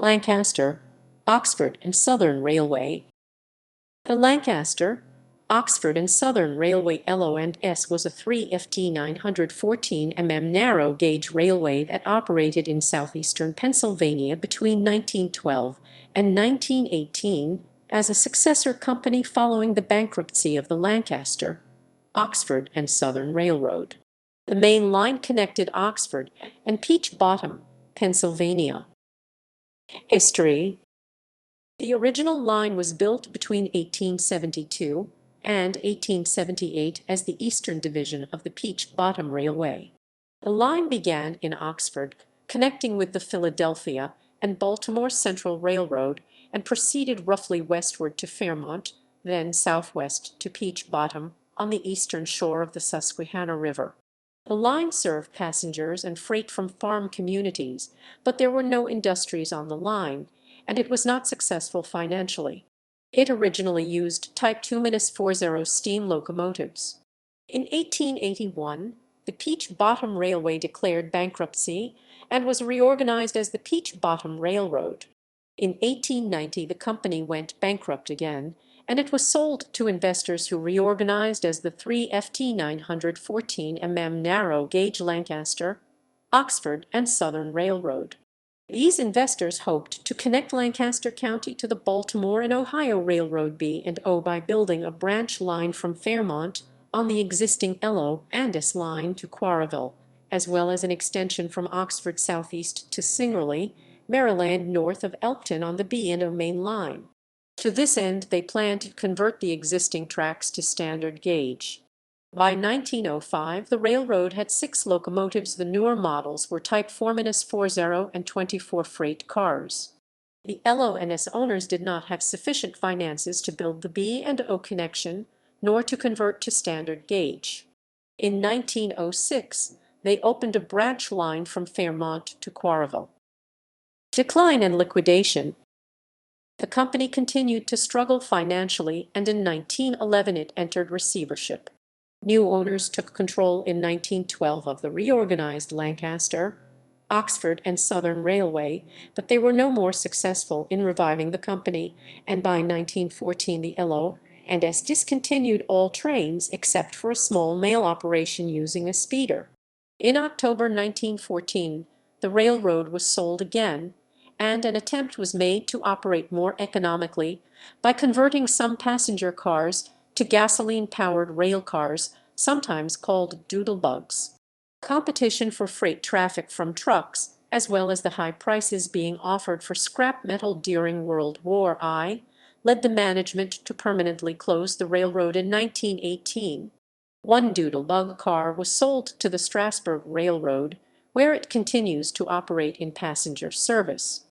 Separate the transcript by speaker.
Speaker 1: Lancaster, Oxford and Southern Railway. The Lancaster, Oxford and Southern Railway LO&S was a 3FT 914 mm narrow-gauge railway that operated in southeastern Pennsylvania between 1912 and 1918 as a successor company following the bankruptcy of the Lancaster, Oxford and Southern Railroad. The main line connected Oxford and Peach Bottom, Pennsylvania. History. The original line was built between 1872 and 1878 as the Eastern Division of the Peach Bottom Railway. The line began in Oxford, connecting with the Philadelphia and Baltimore Central Railroad, and proceeded roughly westward to Fairmont, then southwest to Peach Bottom on the eastern shore of the Susquehanna River. The line served passengers and freight from farm communities, but there were no industries on the line, and it was not successful financially. It originally used Type 2-40 steam locomotives. In 1881, the Peach Bottom Railway declared bankruptcy and was reorganized as the Peach Bottom Railroad. In 1890, the company went bankrupt again, and it was sold to investors who reorganized as the 3FT 914 mm narrow-gauge Lancaster, Oxford and Southern Railroad. These investors hoped to connect Lancaster County to the Baltimore and Ohio Railroad B&O by building a branch line from Fairmont on the existing LO&S line to Quarryville, as well as an extension from Oxford southeast to Singerly, Maryland north of Elkton on the B&O main line. To this end, they planned to convert the existing tracks to standard gauge. By 1905, the railroad had 6 locomotives. The newer models were Type 4-40 and 24 freight cars. The LO&S owners did not have sufficient finances to build the B&O connection, nor to convert to standard gauge. In 1906, they opened a branch line from Fairmont to Quarryville. Decline and liquidation. The company continued to struggle financially, and in 1911 it entered receivership. New owners took control in 1912 of the reorganized Lancaster, Oxford and Southern Railway, but they were no more successful in reviving the company, and by 1914 the LO&S discontinued all trains except for a small mail operation using a speeder. In October 1914, the railroad was sold again, and an attempt was made to operate more economically by converting some passenger cars to gasoline-powered rail cars, sometimes called doodlebugs. Competition for freight traffic from trucks, as well as the high prices being offered for scrap metal during World War I, led the management to permanently close the railroad in 1918. One doodlebug car was sold to the Strasburg Railroad, where it continues to operate in passenger service.